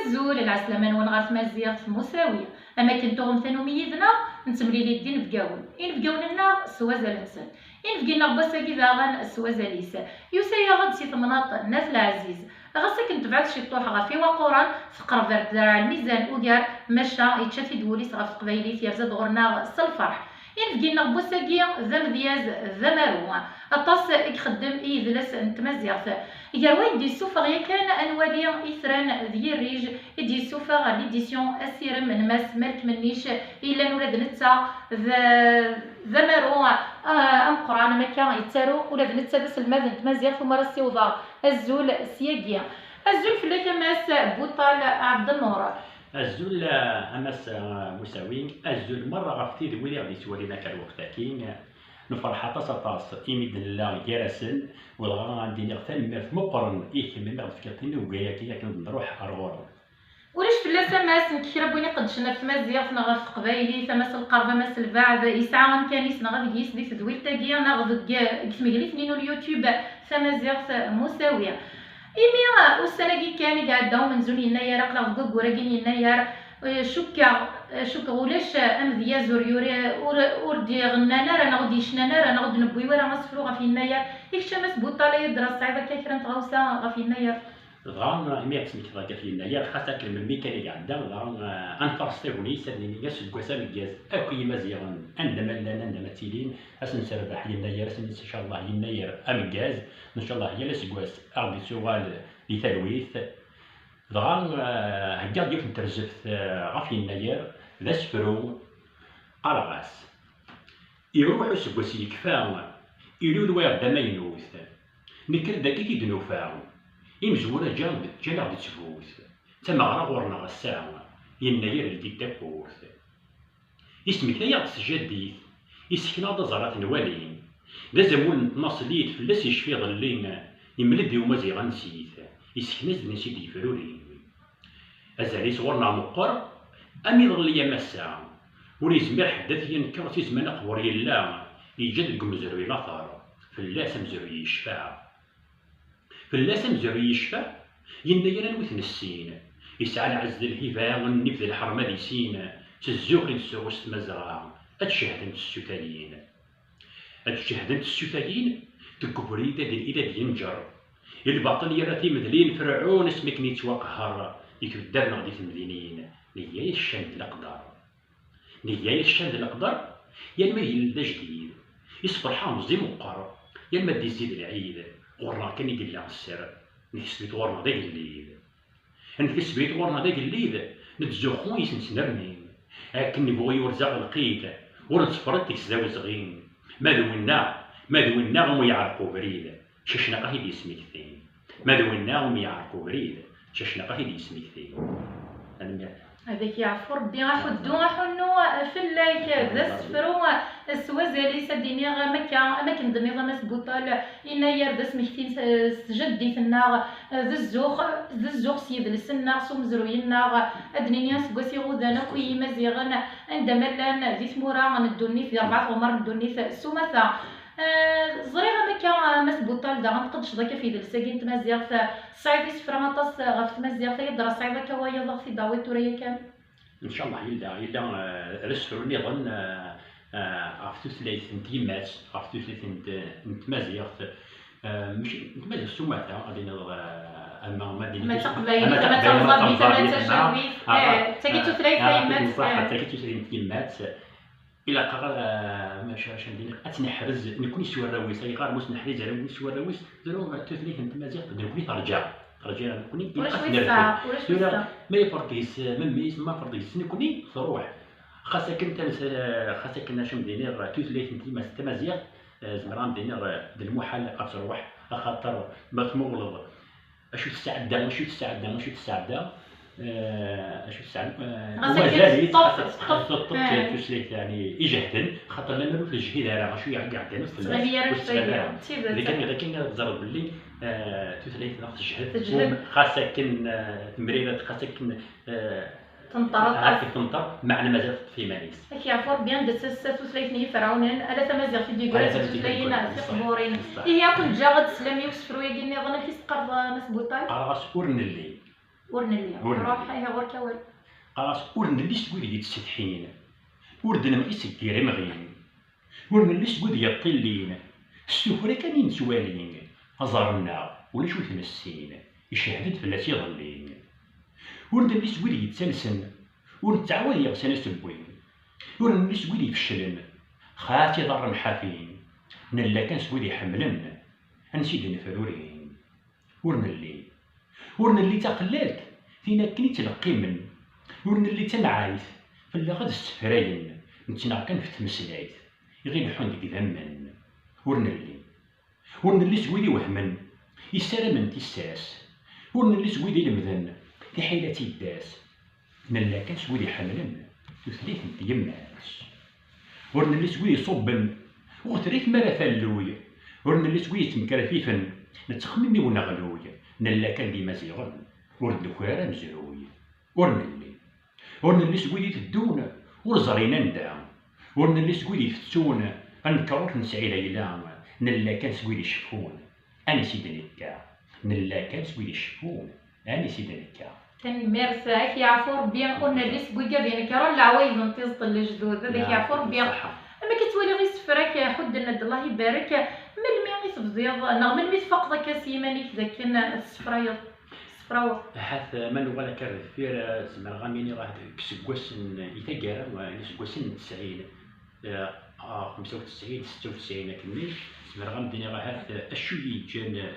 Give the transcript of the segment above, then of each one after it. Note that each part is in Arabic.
الزول العسلامة ونغار تمازيغ مساوية أما كنتو ثانو ميزنا نتمري لي الدين فقاون إن فقاوننا سوازا الإنسان إن فقينا بساكي ذاغن سوازا ليسا يوسايا غد سي ثمناط الناس العزيز غاسا كنت بعد شي طوح غافي وقران تقرب درع الميزان وقار مشا يتشافي دوليس غاف قبايليت يرزاد غورنا الفرح إن فقينا بوساكي ذا مدياز ذا مارو أطاس يخدم يدلس نتمازيغ يا وين دي سوفا غيا كان انوالي اثران ذي الريج دي سوفا ليديسيون اسير من ماس مالك منيش الا نولاد نتا ذا مارو ام قران مكا يتارو ولاد نتا بس الماذن تمازيغ ثم راسي وضع الزول سياقيا الزول في لك ماس بوطال عبد النور الزول امس مساوين الزول مره غفتي ذوي غادي تولينا كالوقتاكين نفرح طاس إيميد الله جرسن والغرام عندي نغتن مرت مقرن من بعد فكرتني وجايا كي نروح أرغور. وليش في اللاسة ماس نكير بوني قدشنا في مازيغ نغف قبايلي ثماس القربة ماس البعض يسعى كانيس نغف جيس دي تدويل تاقيا نغف كسميغلي ثنين اليوتيوب ثمازيغ مساوية. إيمي والسنة كان قاعدة من زول يناير أقلق قوق وراقين يناير شكا ولاش امذيا زوريوري وردي غنانا راه نغدي شنانا راه نغد نبوي ورا غنسفرو غا في يناير يكشا ماس بوطالي يدرس صعيبه كاكرا نتغوسا غا في يناير غان مي تسميت غا في يناير خاصة كلمة ميكانيك عندها غان انفرستيغوني سادني ياس كواسا مكاز اكوي مزيان عندما لنا عندما تيلين اسن سربح يناير ان شاء الله يناير امكاز ان شاء الله هي لاس كواس اغدي سوال لتلويث دغان هكا ديك نترجف غاف يناير ذا سفرو أرغاس يروحو سكواسي يكفا يلو الواغ دا ما ينوث نكر داكي كي دنوفا إمزورة جا غادي تفوت تما غرا غورنا غساعة يناير لدي دابورث يسمك لا يغطس جديد يسكنا دا زرات نوالين دا زمون ناصليت فلاس يشفي ظلين يملد يوم زي غنسيت يسكنا زدن سيدي يفرورين أزالي صورنا مقر أمي ظليا مسا وليزمير حدث ينكر في زمان قبور يلا يجد مزروي مطر فلاس مزروي يشفع فلاس مزروي يشفع يناير نوث السين يسعى العز الهباء والنبذ الحرمة دي سين تزوق السوس مزرعة أتشهدن السوتالين أتشهدن السوتالين تكبري دادين إلى ينجر الباطل يراتي مذلين فرعون اسمك نيتوقهر يكدرنا غادي المدينين نياي الشند الأقدر نياي الشند الأقدر يا ما يلدا جديد يصبر حامزي مقر يا ما دي زيد العيد غورنا كان يقلع السر نكسبيت غورنا داك الليل نكسبيت غورنا داك الليل نتزوخون يسنسنرنين هاكن نبغي يورزاق القيد ورنصفرت تكسداو صغين ما ذوينا هم يعرفوا بريد ششنا قاهي اسمك ثين ما ذوينا هم يعرفوا بريد ششنا قاهي اسمك ثين هذاك يعرفو ربي غاحدو غاحنو في اللايك ذا سفرو السوازالي سديني غا مكا اماكن دميغا ماس بوطال يناير ذا سمكتين جدي ثنا ذا الزوخ سيد لسنا سوم زروينا ادنينيا سكواسي غودانا كوي مزيغن عندما لان ذي ثمورا ندوني في 4 عمر ندوني في سومثا زريغا مكا ماس بوطال دا غنقدش ذاك في دلساكين تمازيغ صعيب يسفرا طاس غاف تمازيغ يدرا صعيبه كوايا ضغ في داوي توريا كان ان شاء الله يلا رسفرو نظن عرفتو ثلاث نتيمات عرفتو ثلاث نتمازيغ مش نتمازيغ سوماتا غادي نضغ اما ما ديني ما تقبايلي ما تنظر بثمن تجاوي تاكيتو ثلاث ايامات تاكيتو ثلاث نتيمات إلا قرر ما شاش ندير أتنحرز نكوني سوى الراويس أي غار موس نحرز على نكوني سوى الراويس درو تثليث نتمازيغ نكوني ترجع نكوني ولا ما يفرقيس ميس ما فرقيس نكوني تروح خاصة كنا شم دينير تثليث نتمازيغ زمران دينير المحل أتروح خاطر ما تمغلظ أشو تستعد اشو السعد ومازال تخطط تسليك يعني يجهدن خاطر لما في الجهيد راه شو يقعد لكن تزرب باللي تثليث نقص الجهد خاصة كن تمريرات خاصة كن تنطر معنى مازال في مانيس هكي عفور بيان دسس تثليثني فرعونين الا تمازيغ في ديكورات تثليثنا في قبورين هي كنت جا غد سلامي وسفرو يا قلنا ظن كي سقر مسبوطه راه سكورن اللي ورن اللي روح هي غور كوال خلاص ورن اللي تقول لي تستحين وردنا ما يسكر مغين ورن اللي تقول لي طلين السفرة كانين سوالين هزرنا ولا شو تمسين يشهدت فلاتي ظلين ورن اللي تقول لي تسلسن ورن تعود يغسل سبوين ورن اللي تقول لي فشلن خاتي ضر محافين نلا كان تقول لي حملن انسيد نفرورين ورن اللي تقللت فينا كني تلقي من ورن اللي تنعايث فلا غد السفراين نتنا كان في تمسلايت غير نحون ديك ذمن ورن اللي سويدي وهمن يسال من تيساس ورن اللي سويدي المذن في حيلة الداس نلا كان سويدي حملن تثليث يماس ورن اللي سويدي صبن وغتريت مرا فالوي ورن اللي سويدي تمكرفيفن نتخممي ونغلوي نلا كان ديما زيغن ورد كوارا مزروي ورن اللي سويدي تدون ورزرينا ندام ورن اللي سويدي تتسون انكروت نسعي ليلا نلا كان سويدي شفون انا سيدي نكا نلا كان سويدي شفون انا سيدي نكا كان ميرس عيف يعفو ربي قلنا اللي سبويكا بين كرون العوايز نتيزط الجدود هذاك يعفو ربي اما كتولي غير سفراك حد الند الله يبارك من مي تفضيض نغمل مي تفقدك سيمانيك ذاك السفرايض السفراوه حث من ولا كرفير زعما غاميني راه كسكواسن يتاكارا وكسكواسن 90 95 96 كمل زعما غامديني راه حث الشوي جان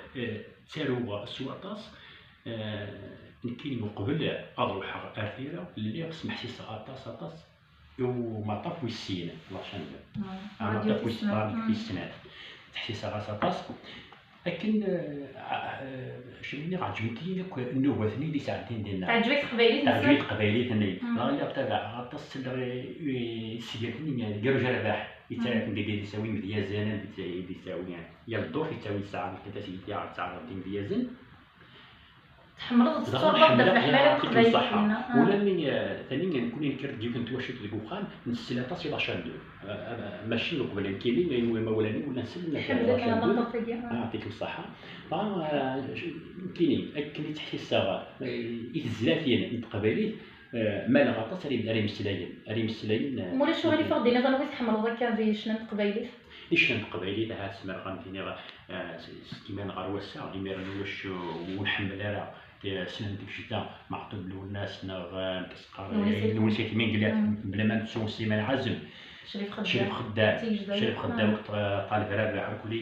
تارو السواطاس كاين مقبل اروح ارثيرا اللي سمح سي ساطاس ومطاف ويسين الله شنو مطاف ويسين في السنات تحسي ساطاس لكن شنو عجبتني النوبه ثني اللي ساعتين ديالنا تعجبك قبيلي تعجبك قبيلي ثني لا تابع غطس سيجاتني ديرو جرباح يتعرف ندير يساوي مديازان يساوي يا الدور يساوي ساعه كذا سيدي على ساعه مديازان تحمرض الصورة بدل الحمالة قبيلي ولا من ثاني نكون نكرت كيف نتواشط ديك وخان نسلا تصل 10 ماشي قبل كاينين مولاني ولا نسلنا يعطيك الصحة كاينين كنت تحكي الصغار يتزلافين قبيلي مال غطاس راه مسلاين مولا شو غادي فاضي انا غنوي تحمرض هكا في شنو قبيلي ليش قبيلي تاع سمر غنتيني كيما غروسا اللي ميرنوش ونحمل راه سنة ديك الشتا معطوب له الناس نغ كسقر الولسيت مين قلات بلا ما نسون سيمان عزم شريف خدام طالب رابع كلي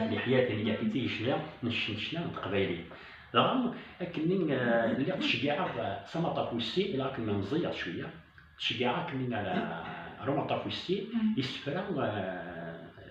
في حياتي اللي قاعد تيجي نشنا قبيلي رغم اكني اللي تشجيعه سما فوسي الى كنا مزيط شويه تشجيعه كنا على روما طافوسي يسفرا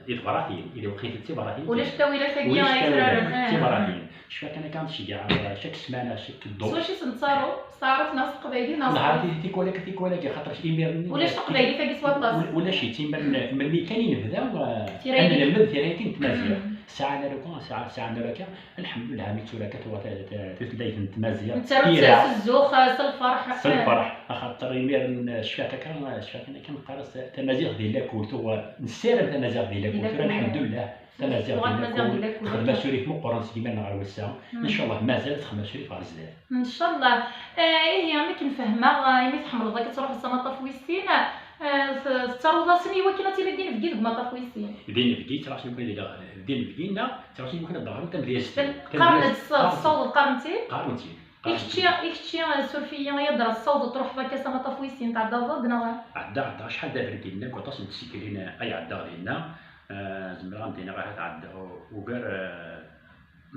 البراهين إذا وقيت براهين ولاش تاويله ثقيله يفرر براهين شفاك انا كانت شجاع شاك سمانه شك الضوء واش تنتصاروا صارت ناس قبايلي ناس نهار تيك ولا خاطرش ايمير ولاش قبايلي فاكي سواطاس ولا شي تيما ملي كاين نبداو انا لما ثيريتين تمازيغ ساعه نركون ساعه نركا الحمد لله عميت سوراكات هو تلدايت نتمازيغ ترى الزوخ الفرح خاطر يمير شفاك انا كنقرص تمازيغ ديال لاكول تو نسير تمازيغ ديال لاكول الحمد لله تمازيغ ديال لاكول خدمه سوري مقرن سيما نهار وسام ان شاء الله مازالت خدمه سوري في غزال ان شاء الله ايه ما كنفهمها يمي تحمر ذاك تروح للسماطه في ويسين التروضه سمي وكنا تيلدين في كيد ما في ويسين دين في كيد راسي نقول لك دين في كينا راسي نقول لك ظهر تم ديال قرن الصوت قرنتي إكتشي السلفيه يضرب الصوت تروح فكا سماطه في ويسين تاع دافود نغا عدا شحال دابا ديالنا كوطاس نتسكرين اي عدا ديالنا زعما غندينا راه عدا وكار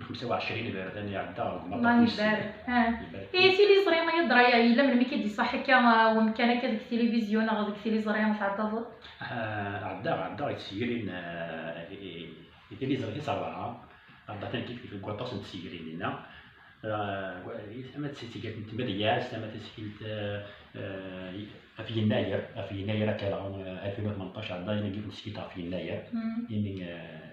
25 بردان يعدا الله يبارك سيلي زريمه يضرا الا من ملي كيدي صح هكا ومكان هكا ديك التلفزيون غاديك سيلي زريمه تاع دافود عدا يتسيرين سيلي زريمه صراحه عدا كيف في الكوطاس نتسيرين لينا اما تسيتي قالت نتما دياس اما تسكيلت في يناير كان 2018 عدا نجيب نسكيتها في يناير يعني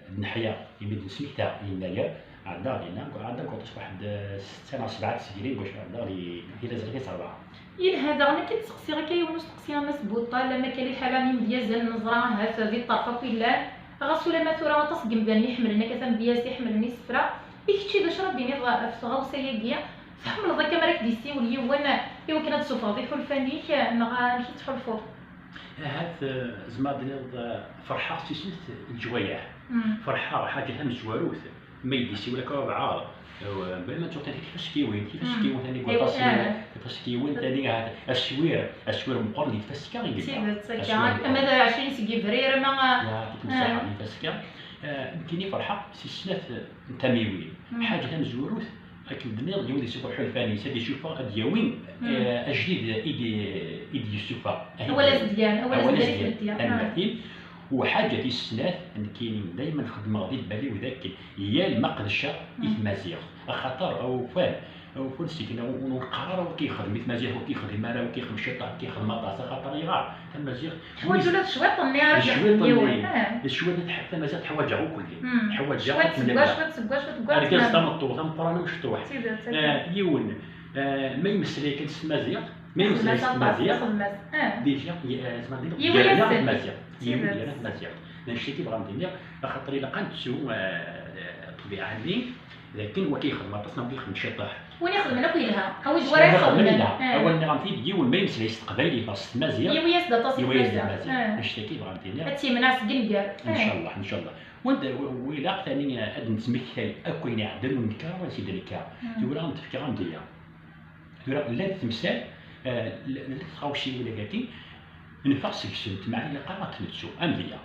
النحيه يمد نسميتها يناير عدا لينا عدا كنت واحد 6 7 سنين باش عدا لي لازم صراحه هذا انا كنتسقسي غير كيونس تقسي الناس بوطه لما كان الحاله من ديال النزره ها في الطرفه كلها غسوله مثلا ما تصقم بان يحملنا كثم بياس يحملني سفره كيتشي باش ربي نضاف غوصيه كيا فحمل ذاك مريك ديسي ولي وانا يمكن تصفاضيف الفنيك نغا نشي تحلفو هاد زعما فرحه سيسنت الجوايع فرحه حاجه مزواروث ما يديسي ولا كربعه بل ما تشوف كيفاش كيوين ثاني قلت كيفاش كيوين ثاني هذا الشوير مقرن يتفسكا يتفسكا مثلا 20 سكي فرير ما يا يتفسكا يمكن فرحه سيسنات تميوين حاجه مزواروث لكن الدنيا ديال يسوق حلفاني سادي يشوفها دياوين اجديد ايدي يشوفها هو لازديان هو لازديان وحاجه في السنات كاين دائما خدمه غادي بالي وذاك هي المقدشه يتمازيغ خاطر او فان سيكنا ونقرر وكيخدم يتمازيغ وكيخدم انا وكيخدم شيطان كيخدم مطاسه خاطر يغار تمازيغ حوايج ولا شويه طنيا شويه حتى مازال حوايج هو كلي حوايج شويه رجال تمطو تمطرانا مش تروح يون ما يمسلي كنسمازيغ ما يمسلي كنسمازيغ ديجا زعما ديال المازيغ يولي مازيغ نشتي بغا ندير خاطر الا كانت تسوق الطبيعه اللي لكن هو كيخدم مطاسنا وكيخدم شيطان وين يخدم لك ويلها هو جواره يخدم اول نعم في ديول ما يمسلي استقبالي باس المازيغ يويس دا تصيف المازيغ نشتي بغا ندير هاتي مناس كنكار ان شاء الله ان شاء الله وإلا ثاني هاد نتمثل اكوين عدل ونكار ولا سيدي الكار تقول انا نتفكر ندير تقول لا تمثال لا تخاوشي ولا كاكي نفرس السنت مع اللي قرات نتسو أمليا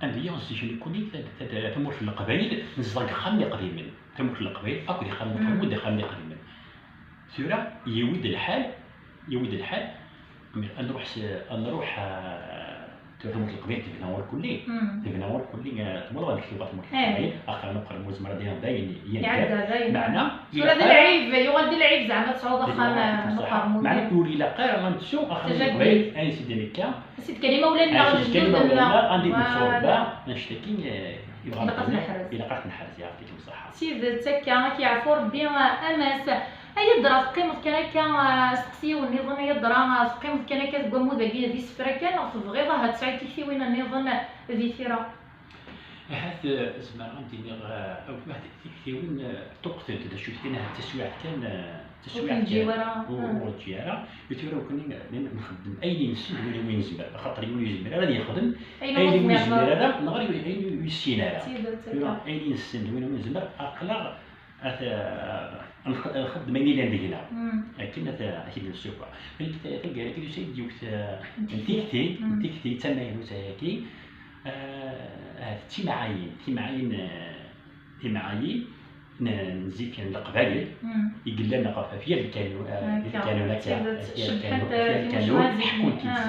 نسيجني كوني تمر في القبائل نزلق خامي قديما تمر في القبائل أكو خامي تمر خامي قديما سورة يود الحال نروح تمر القبائل تبناور كلي تمر الكتابات تمر القبائل آخر نقرا مزمرة ديال داين معنا سورة العيب يغدي العيب زعما تصعود خام معنا تقولي لا قير نتسو آخر القبائل أي سيدي نكا سيد كلمة ولا لا عندي مصوبة نشتكي إلا قات نحرز يعطيك الصحة سيد تكا كيعرفو ربي أماس أي درا قيمة كان سقسي والنظام يدرا قيمة كان كتقول مذاكية ذي سفرة كان في الغيظة هتسعي كيفي وين النظام ذي ثيرا هذا زعما عندي أو واحد وين تقتل كذا شفت فينا التسويع كان تسويع الجوارة والجوارة يتيرو كوني نخدم أي نسيب وين يزمر خاطر وين يزمر هذا يخدم أي وين يزمر هذا نغير أي يسينا أي نسند وين يزمر أقلع نخدم أي لان دينا لكن هذا أكيد السوق تلقى كي سيد يوكت تيكتي تسمى يوساكي تيمعاين نزيد كان القبائل يقول لنا قفافيه اللي كانوا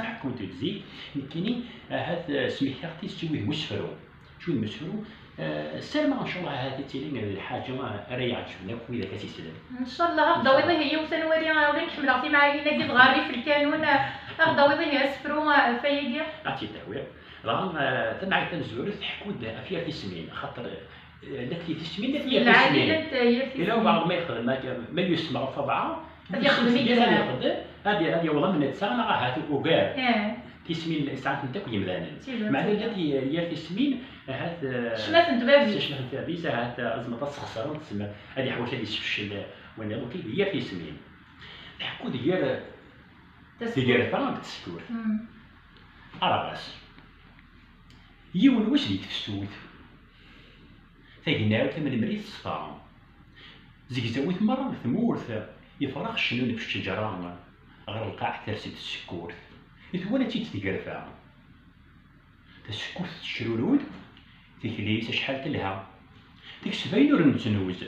حكون تزيد يمكن هذا سميتها تسويه مسفرو شو المسفرو سلمى ان شاء الله هذه تيلين الحاجه راه يعجبنا وإذا كاسي سلام ان شاء الله غدا هي وسنوري ولا نحملها في معايير ديال غاري في الكانون غدا هي سفرو فايقه عرفتي تهوير راه تبعي تنزور تحكود افيا في سمين خاطر لا في سمين لا في سمين الا بعض ما يخدم ما يسمع طبعا هذه والله من تسمع هذه اوغار في سمين ساعات نتاك يمدانا معنى التي هي في سمين هذا شمات نتبابي هذا ازمه تسخسر تسمى هذه حوايج اللي تفشل وانا اوكي هي في سمين تحكود ديال فاهم تسكور راس يون واش اللي تفسوت ثقنا كما المريض صفا زيكزاويت مرة ثمورث يفرغ الشنون في الشجرة غير القاع ترسد السكور يتوانا تيت تقرفا تسكور الشرورود تكليس شحال تلها تكسبين ور نتنوز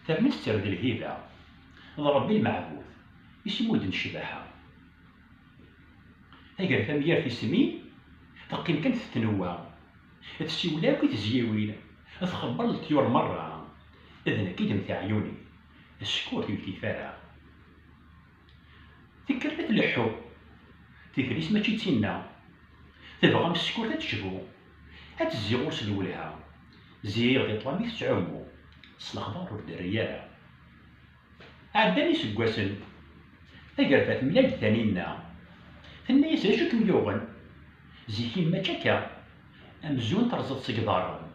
ثمن السرد الهيبة ضرب المعبود يسمود الشباحة تقرفا ميار في سمين تقيم كانت تتنوى تسيولاك تزيوين تخبر الطيور مرة إذن أكيد متاع عيوني السكور يلتي فارع تكرت اللحو تكريس ماشي تسنى تبغى من السكور تشبو هاد الزيغور سلولها زيغ دي طلامي تعومو الصلاخبار ورد الريالة عداني سكواسن تقرفات ملال ثانينا ثنا يساشو كميوغن زيكين ما تشكا أمزون ترزط سقدار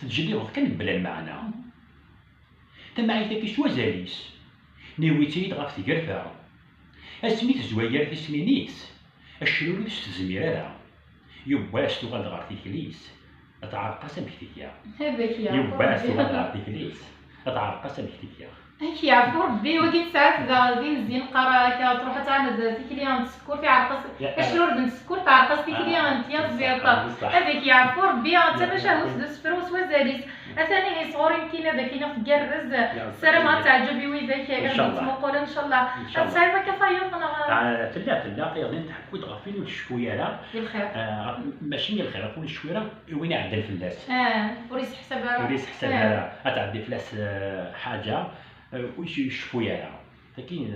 تجلي غض كان بلا المعنى تمعي تاكيش وزاليس نيويتيد غاف تيقرفا اسميت زواير تسمينيس الشلولوس تزميرا يباس تغاد غار تيكليس اتعرقس بكتيكيا هذاك يا يباس ربي. تغاد غار تيكليس اتعرقس بكتيكيا هاك يعرفو ربي وكي تسعف ذا زين زين قراك تروح تعند تيكليانت سكور في عرقص الشرور بنت سكور تعرقص تيكليانت يا زبيطة هذاك يعرفو ربي انت باش هوس دوس فروس وزاليس اثاني صغور يمكن هذاك ينفقرز السلام غتعجبي ويذاك تمقول ان شاء الله تصايبك كفايض تلا غادي نتحكو تغفين ونشكو يالا بالخير ماشي من الخير نقول الشويره وين عندها الفلاس وريس حسابها وريس حسابها غتعدي فلاس حاجه ويش يشوفوا يالا لكن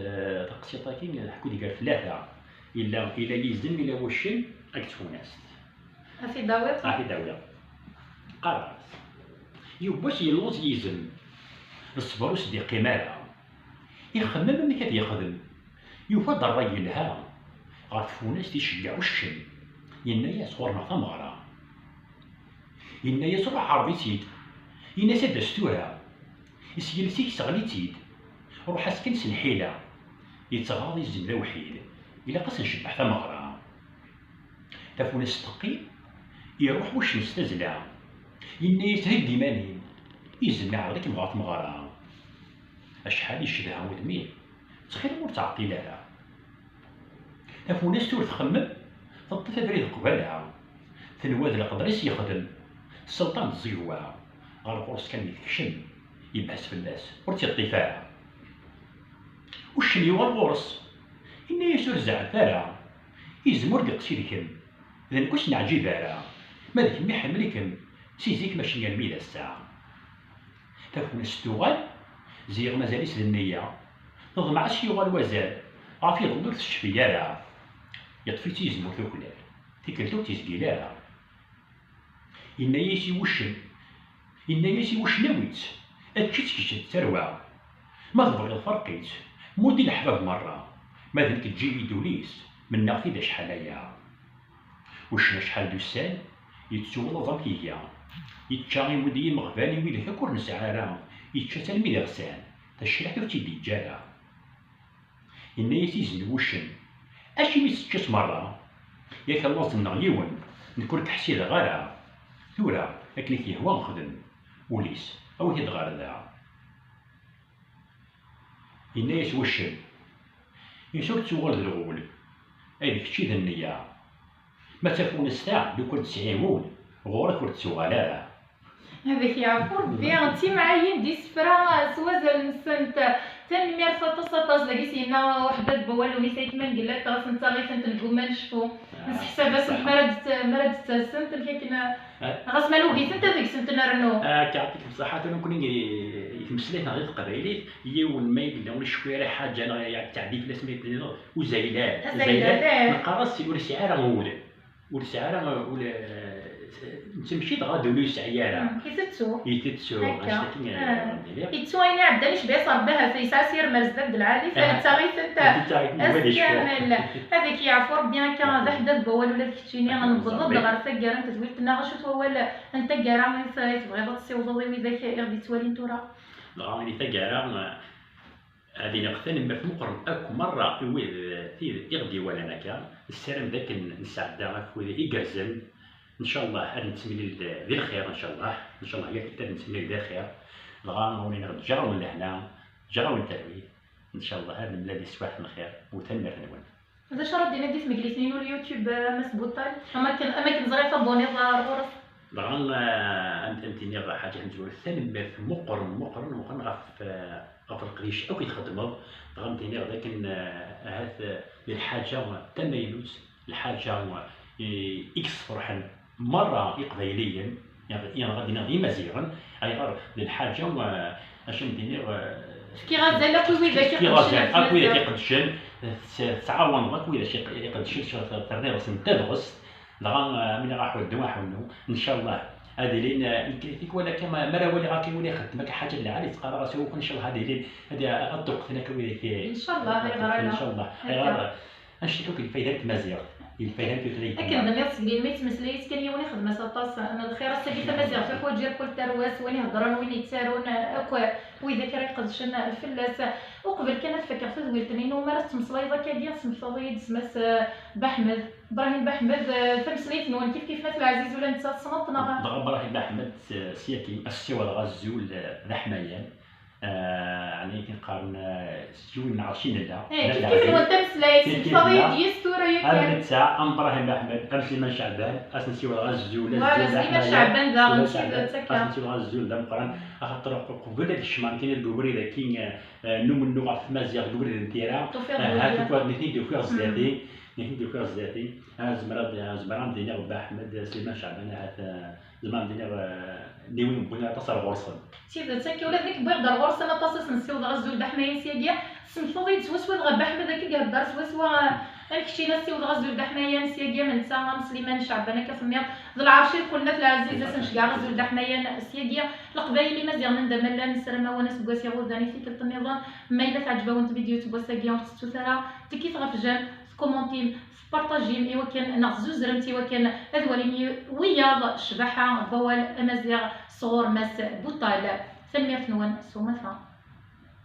تقسيطه كاين نحكو ديك ثلاثه الا يزن الا وشن راك تفوناس في داوير في داوله قرار يباش يلوز يزن الصبر وصديقي مالا يخمم ملي كان يخدم يفضل الراجل لها غتفوناس تيشجع وشن ينايا صغرنا ثمغره ينايا صبح عربيتيد ينايا دستورها يسيلسيك سغليتيد روح اسكن سنحيله يتغاضي الزمله وحيد الا قاس نشبح ثمغره تافون استقيم يروح واش نستزلع ينا يتهد ديمانين يزمع عليك مغات مغاره اشحال يشدها ودمي تخيل مور تعطي لها تافون استور تخمم تطفى بريد قبالها تنواد القدريس يخدم السلطان الزيوه غير قرص كان يتكشم يبحث في الناس ورتي الطفاعة وشني هو الغرس إنا يسور زعفارة يزمر قصيدكم إذا نكوش نعجي بارا ما ذاك مي حملكم سيزيك ماشي الميلة الساعة تافون استوغال زيغ مازاليس النية نظمع يغال وزال عافية ضمور الشفيارة يطفي تيزمر ثوكلال تيكلتو تيزقيلارة إنا يسي وشن إنا يسي وشناويت أتشتكي تروى ما تبغي الفرقيت مودي الحباب مرة ما ذنك تجي يدوليس من ناغتي دا شحاليا وشنا شحال دوسان يتسول ظمكيا يتشاغي مودي مغفاني ويلي كاكور نسعارا يتشا تلميذ غسان تشرح كيف تيدي جالا إنا يتيزن وشن أشي ميستشاس مرة ياك الله زنغ يون نكون تحسيد غارة ثورا أكلي كيهوا نخدم وليس أو هيد غار ذا إنا يسوشن يسوك تسوغل ذا الغول أيديك تشي ذا النية ما تفون الساعة لو كنت تسعيمون غورك ورد تسوغالا هذاك يعرفو ربي انتي معاين دي سفرا سوازل نسنت تنمير سطاس داكي سينا وحدة بوالو نسيت من قلت راس نتا غير سنت الكوما نشفو نسحسب سنت مراد سنت كنا غاس مالو غي سنت هذيك سنت نرنو كيعطيك بصحة أنا كون يتمسليت غير القبايلي يون ما يقول الشويرة حاجة أنا يعني تعديل في اسمي وزايلات نقرص يقول السعارة مولى والسعارة ولا تمشي دغا دولوس عيالة يتتسو يتسو اين عدانيش بيص ربها سيسا سير مرزداد العالي فالتغيث انت اسكان هذاك يعرفو ربي كان ذا حدث بوال ولا كتشيني غنبضض غير ثقار انت زويتنا غاشوت هو انت كارا ما تبغي تسيوض ذاك غادي توالي نتورا غادي ثقارا هذه نقتنم في مقرن اكو مره في يغدي ولا نكا السلام ذاك نسعد في يقرزن ان شاء الله هذا نتمنى ذي الخير ان شاء الله هي كتاب نتمنى ذي الخير الغان ولينا رجعوا من هنا جراو التروي ان شاء الله هذا الذي سواح من خير وتنمر نوان هذا شرط دينا ديس مجلسين واليوتيوب مسبوطه اماكن ظريفه بوني غرس الغان انت نير حاجه نزول ثاني مقرن غف القريش او كيتخدموا الغان تينير لكن هذا الحاجه تميلوس الحاجه اكس فرحا مره قبيليا يعني غادي نغي مزيغا اي غير للحاجه عشان دينير كي غازال اكو اذا كيقدشن تعاون غاك ولا شي يقدشن ترني راس نتدغس دغا من راحوا الدواحو ان شاء الله هذه لين كيف ولا كما مرا ولا غاكي ولا خدمك حاجه اللي عالي تقرا راسو ان شاء الله هذه لين هذه الطرق هناك ولا ان شاء الله غير ان شاء الله غير نشتكوك الفايده مزيغ الفايده تريد اكيد دميت سبيل ميت مسليت كان يوني خدمه سطاس انا الخير السبيت مزيغ في كل جير كل ترواس وين يهضرون وين يتسارون اكو وإذا كان يقدشن فلاس وقبل كانت فكر في ذويلتنين ومارست مصلايضة كاديا سمحتضيد سماس بحمد إبراهيم بحمد تمسليت نون كيف مثل عزيز ولا نتا تصنطنا إبراهيم بحمد سياكي السوى الغزول ذا حمايان يعني كنقارن سجون عرشين لا كيف نون تمسليت سمحتضيد يستورا أنا نتاع إبراهيم بحمد سليمان شعبان سيوى الغزول سليمان شعبان ذا سيوى الغزول ذا مقارن خاطر قبل هذا الشمال كاين الكبري ذا كاين نوم النوع في مازيغ الكبري نتيرا هاتو كوا نثني دو فيغ زيادي نحن دو كاس ذاتي زمران دينا ربا أحمد سليمان شعبان هذا زمان دينا نيوين بنا تصل غرصن سيد تسكي ولا ذيك بغدا غرصن تصص نسيو غزول دحماين سياقيا سمحتو سوا غبا أحمد ذاك قدر سوا الكشي نسيو غزول دحماين سياقيا من سام سليمان شعبان كفميات ذو العرشي قلنا في العزيز سنشقع غزول دحماين سياقيا القبايل مزيغ من دملا نسرما وناس بواسيا غوذاني في كلت النظام ما إلا تعجبون فيديو تبواساقيا وتستو ثرا تكيف غفجان كومونتين بارطاجيم ايوا كان نغزو زرمتي وكان اذوليني وياض شبحه بوال امازيغ صغور ماس بوطال ثميرت نون سومثا